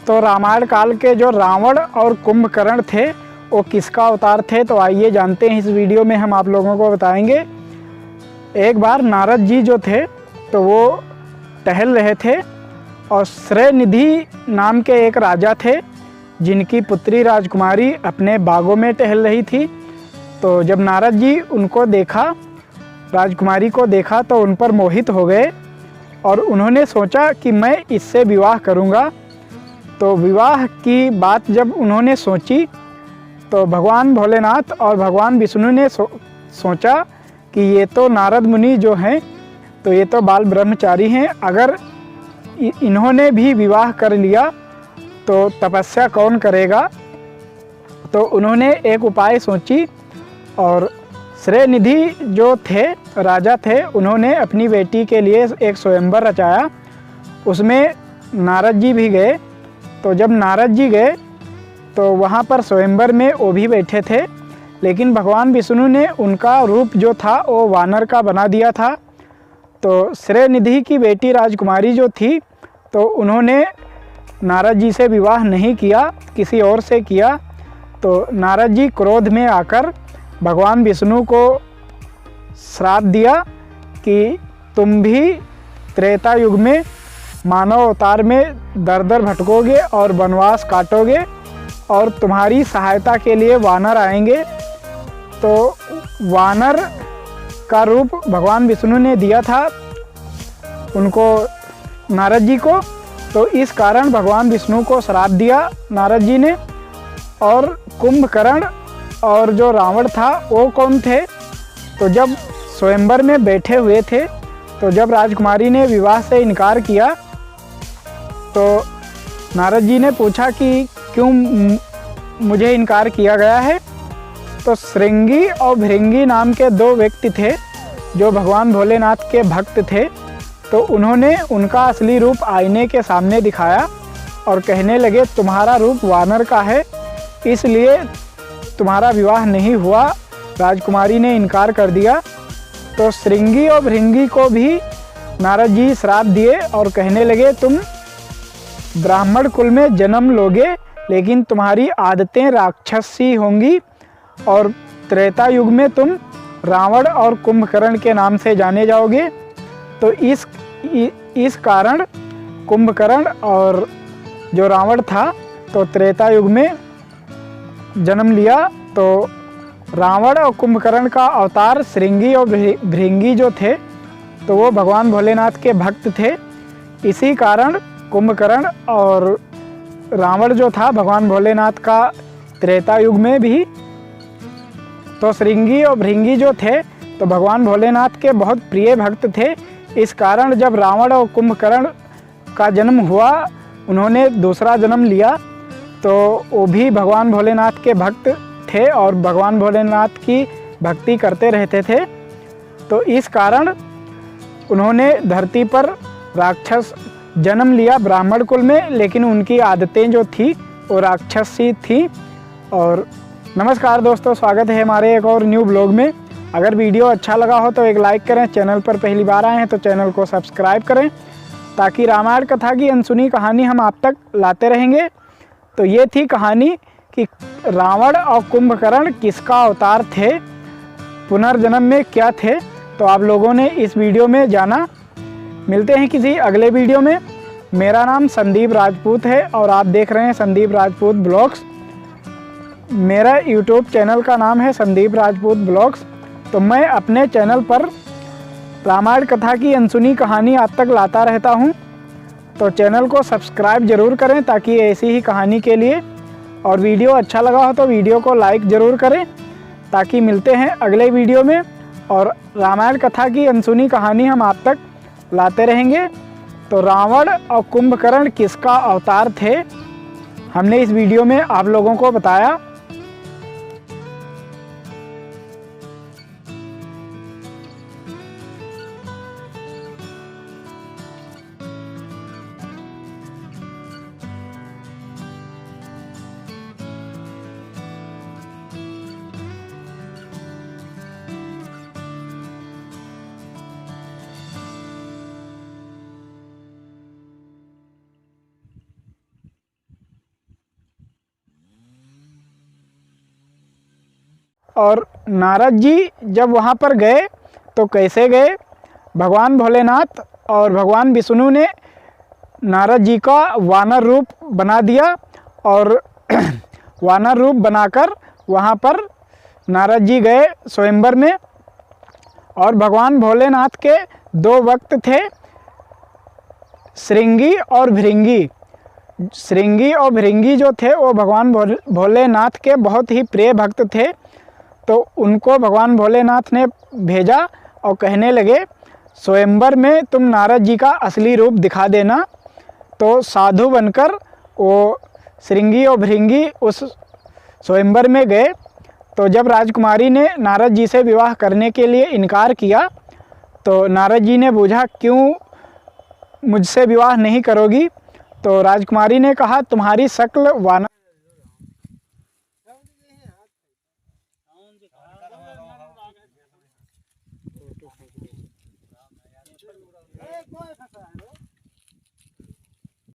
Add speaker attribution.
Speaker 1: तो रामायण काल के जो रावण और कुंभकर्ण थे वो किसका अवतार थे, तो आइए जानते हैं। इस वीडियो में हम आप लोगों को बताएंगे। एक बार नारद जी जो थे तो वो टहल रहे थे और श्रेयनिधि नाम के एक राजा थे जिनकी पुत्री राजकुमारी अपने बागों में टहल रही थी। तो जब नारद जी उनको देखा, राजकुमारी को देखा, तो उन पर मोहित हो गए और उन्होंने सोचा कि मैं इससे विवाह करूंगा। तो विवाह की बात जब उन्होंने सोची तो भगवान भोलेनाथ और भगवान विष्णु ने सोचा कि ये तो नारद मुनि जो हैं तो ये तो बाल ब्रह्मचारी हैं, अगर इन्होंने भी विवाह कर लिया तो तपस्या कौन करेगा। तो उन्होंने एक उपाय सोची और श्रेयनिधि जो थे राजा थे, उन्होंने अपनी बेटी के लिए एक स्वयंवर रचाया। उसमें नारद जी भी गए। तो जब नारद जी गए तो वहाँ पर स्वयंवर में वो भी बैठे थे, लेकिन भगवान विष्णु ने उनका रूप जो था वो वानर का बना दिया था। तो श्रेयनिधि की बेटी राजकुमारी जो थी तो उन्होंने नारद जी से विवाह नहीं किया, किसी और से किया। तो नारद जी क्रोध में आकर भगवान विष्णु को श्राप दिया कि तुम भी त्रेता युग में मानव अवतार में दर दर भटकोगे और वनवास काटोगे और तुम्हारी सहायता के लिए वानर आएंगे। तो वानर का रूप भगवान विष्णु ने दिया था उनको, नारद जी को। तो इस कारण भगवान विष्णु को श्राप दिया नारद जी ने। और कुंभकर्ण और जो रावण था वो कौन थे, तो जब स्वयंवर में बैठे हुए थे तो जब राजकुमारी ने विवाह से इनकार किया तो नारद जी ने पूछा कि क्यों मुझे इनकार किया गया है। तो श्रृंगी और भृंगी नाम के दो व्यक्ति थे जो भगवान भोलेनाथ के भक्त थे। तो उन्होंने उनका असली रूप आईने के सामने दिखाया और कहने लगे तुम्हारा रूप वानर का है, इसलिए तुम्हारा विवाह नहीं हुआ। राजकुमारी ने इनकार कर दिया। तो श्रृंगी और भृंगी को भी नारद जी श्राप दिए और कहने लगे तुम ब्राह्मण कुल में जन्म लोगे, लेकिन तुम्हारी आदतें राक्षसी होंगी और त्रेता युग में तुम रावण और कुंभकर्ण के नाम से जाने जाओगे। तो इस कारण कुंभकर्ण और जो रावण था तो त्रेता युग में जन्म लिया। तो रावण और कुंभकर्ण का अवतार श्रृंगी और भृंगी जो थे तो वो भगवान भोलेनाथ के भक्त थे। इसी कारण कुंभकर्ण और रावण जो था भगवान भोलेनाथ का त्रेता युग में भी। तो श्रृंगी और भृंगी जो थे तो भगवान भोलेनाथ के बहुत प्रिय भक्त थे। इस कारण जब रावण और कुंभकर्ण का जन्म हुआ, उन्होंने दूसरा जन्म लिया, तो वो भी भगवान भोलेनाथ के भक्त थे और भगवान भोलेनाथ की भक्ति करते रहते थे। तो इस कारण उन्होंने धरती पर राक्षस जन्म लिया ब्राह्मण कुल में, लेकिन उनकी आदतें जो थी वो राक्षसी थी। और नमस्कार दोस्तों, स्वागत है हमारे एक और न्यू ब्लॉग में। अगर वीडियो अच्छा लगा हो तो एक लाइक करें, चैनल पर पहली बार आए हैं तो चैनल को सब्सक्राइब करें ताकि रामायण कथा की अनसुनी कहानी हम आप तक लाते रहेंगे। तो ये थी कहानी कि रावण और कुंभकर्ण किसका अवतार थे, पुनर्जन्म में क्या थे। तो आप लोगों ने इस वीडियो में जाना। मिलते हैं किसी अगले वीडियो में। मेरा नाम संदीप राजपूत है और आप देख रहे हैं संदीप राजपूत ब्लॉग्स। मेरा यूट्यूब चैनल का नाम है संदीप राजपूत ब्लॉग्स। तो मैं अपने चैनल पर रामायण कथा की अनसुनी कहानी आप तक लाता रहता हूं। तो चैनल को सब्सक्राइब ज़रूर करें ताकि ऐसी ही कहानी के लिए, और वीडियो अच्छा लगा हो तो वीडियो को लाइक ज़रूर करें ताकि मिलते हैं अगले वीडियो में और रामायण कथा की अनसुनी कहानी हम आप तक लाते रहेंगे। तो रावण और कुंभकर्ण किसका अवतार थे, हमने इस वीडियो में आप लोगों को बताया। और नारद जी जब वहाँ पर गए तो कैसे गए, भगवान भोलेनाथ और भगवान विष्णु ने नारद जी का वानर रूप बना दिया और वानर रूप बनाकर वहाँ पर नारद जी गए स्वयंवर में। और भगवान भोलेनाथ के दो भक्त थे, श्रृंगी और भृंगी। श्रृंगी और भृंगी जो थे वो भगवान भोलेनाथ के बहुत ही प्रिय भक्त थे। तो उनको भगवान भोलेनाथ ने भेजा और कहने लगे स्वयंवर में तुम नारद जी का असली रूप दिखा देना। तो साधु बनकर वो श्रृंगी और भृंगी उस स्वयंवर में गए। तो जब राजकुमारी ने नारद जी से विवाह करने के लिए इनकार किया तो नारद जी ने पूछा क्यों मुझसे विवाह नहीं करोगी। तो राजकुमारी ने कहा तुम्हारी शक्ल वानर